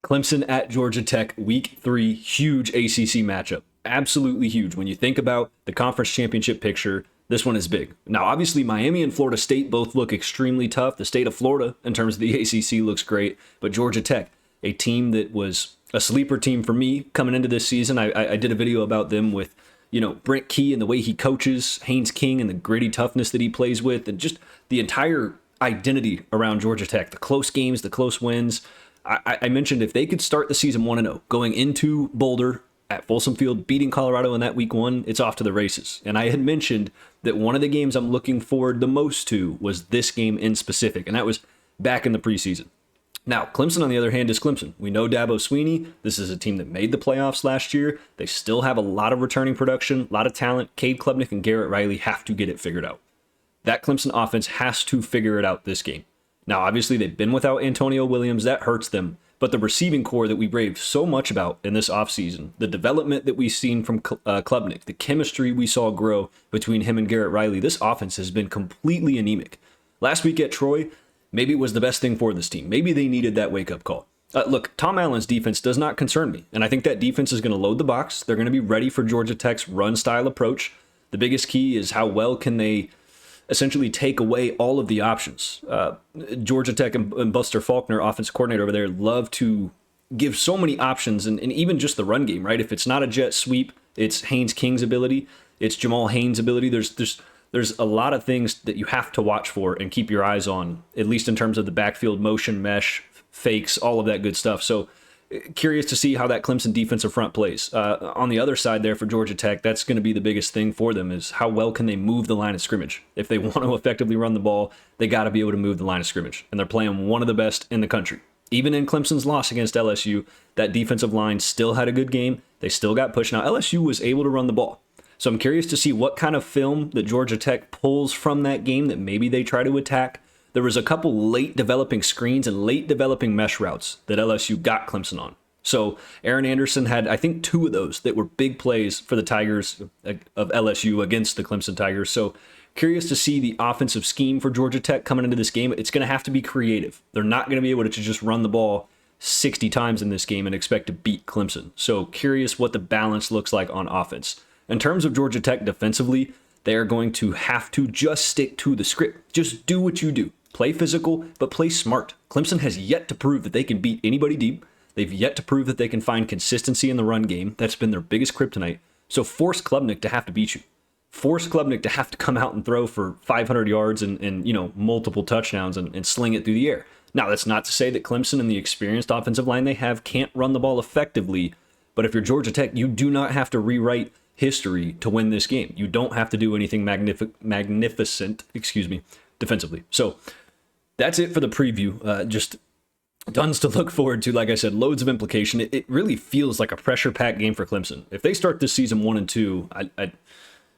Clemson at Georgia Tech, week 3, huge ACC matchup. Absolutely huge. When you think about the conference championship picture, this one is big. Now, obviously, Miami and Florida State both look extremely tough. The state of Florida, in terms of the ACC, looks great. But Georgia Tech, a team that was a sleeper team for me coming into this season. I did a video about them with, Brent Key and the way he coaches, Haynes King and the gritty toughness that he plays with, and just the entire identity around Georgia Tech, the close games, the close wins. I mentioned if they could start the season 1-0, going into Boulder at Folsom Field, beating Colorado in that week 1, it's off to the races. And I had mentioned that one of the games I'm looking forward the most to was this game in specific, and that was back in the preseason. Now, Clemson, on the other hand, is Clemson. We know Dabo Swinney. This is a team that made the playoffs last year. They still have a lot of returning production, a lot of talent. Cade Klubnik and Garrett Riley have to get it figured out. That Clemson offense has to figure it out this game. Now, obviously, they've been without Antonio Williams. That hurts them. But the receiving core that we raved so much about in this offseason, the development that we've seen from Klubnik, the chemistry we saw grow between him and Garrett Riley, this offense has been completely anemic. Last week at Troy, maybe it was the best thing for this team. Maybe they needed that wake-up call. Look, Tom Allen's defense does not concern me. And I think that defense is going to load the box. They're going to be ready for Georgia Tech's run-style approach. The biggest key is how well can they essentially take away all of the options. Georgia Tech and Buster Faulkner, offense coordinator over there, love to give so many options, and even just the run game, right? If it's not a jet sweep, it's Haynes King's ability, it's Jamal Haynes' ability. There's a lot of things that you have to watch for and keep your eyes on, at least in terms of the backfield motion, mesh, fakes, all of that good stuff. So curious to see how that Clemson defensive front plays. On the other side there for Georgia Tech, that's going to be the biggest thing for them is how well can they move the line of scrimmage. If they want to effectively run the ball, they got to be able to move the line of scrimmage. And they're playing one of the best in the country. Even in Clemson's loss against LSU, that defensive line still had a good game. They still got pushed. Now, LSU was able to run the ball. So I'm curious to see what kind of film that Georgia Tech pulls from that game that maybe they try to attack. There was a couple late developing screens and late developing mesh routes that LSU got Clemson on. So Aaron Anderson had, I think, 2 of those that were big plays for the Tigers of LSU against the Clemson Tigers. So curious to see the offensive scheme for Georgia Tech coming into this game. It's going to have to be creative. They're not going to be able to just run the ball 60 times in this game and expect to beat Clemson. So curious what the balance looks like on offense. In terms of Georgia Tech defensively, they are going to have to just stick to the script. Just do what you do. Play physical, but play smart. Clemson has yet to prove that they can beat anybody deep. They've yet to prove that they can find consistency in the run game. That's been their biggest kryptonite. So force Klubnik to have to beat you. Force Klubnik to have to come out and throw for 500 yards and multiple touchdowns and sling it through the air. Now, that's not to say that Clemson and the experienced offensive line they have can't run the ball effectively. But if you're Georgia Tech, you do not have to rewrite history to win this game. You don't have to do anything magnificent, defensively. So that's it for the preview. Just tons to look forward to. Like I said, loads of implication. It really feels like a pressure-packed game for Clemson. If they start this season 1-2,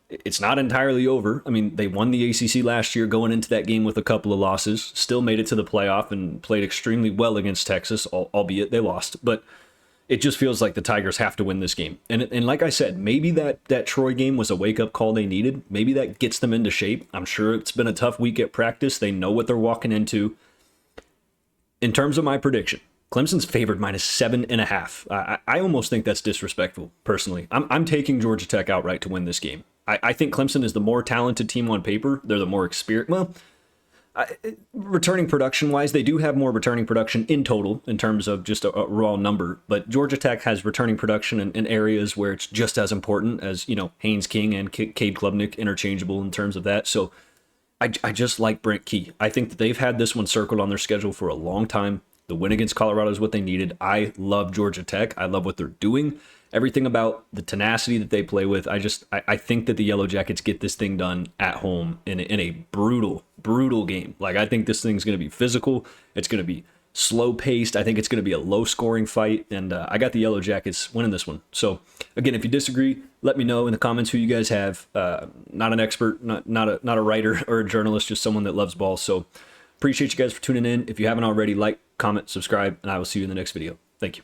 it's not entirely over. I mean, they won the ACC last year going into that game with a couple of losses, still made it to the playoff and played extremely well against Texas, albeit they lost. But it just feels like the Tigers have to win this game. And like I said, maybe that Troy game was a wake-up call they needed. Maybe that gets them into shape. I'm sure it's been a tough week at practice. They know what they're walking into. In terms of my prediction, Clemson's favored -7.5. I almost think that's disrespectful, personally. I'm taking Georgia Tech outright to win this game. I think Clemson is the more talented team on paper. They're the more experienced. Well, returning production-wise, they do have more returning production in total in terms of just a raw number. But Georgia Tech has returning production in areas where it's just as important as, Haynes King and Cade Klubnik, interchangeable in terms of that. So I just like Brent Key. I think that they've had this one circled on their schedule for a long time. The win against Colorado is what they needed. I love Georgia Tech. I love what they're doing. Everything about the tenacity that they play with. I think that the Yellow Jackets get this thing done at home in a brutal game. Like, I think this thing's going to be physical. It's going to be slow paced. I think it's going to be a low scoring fight. And I got the Yellow Jackets winning this one. So again, if you disagree, let me know in the comments who you guys have. Not an expert, not a writer or a journalist, just someone that loves ball. So appreciate you guys for tuning in. If you haven't already, like, comment, subscribe, and I will see you in the next video. Thank you.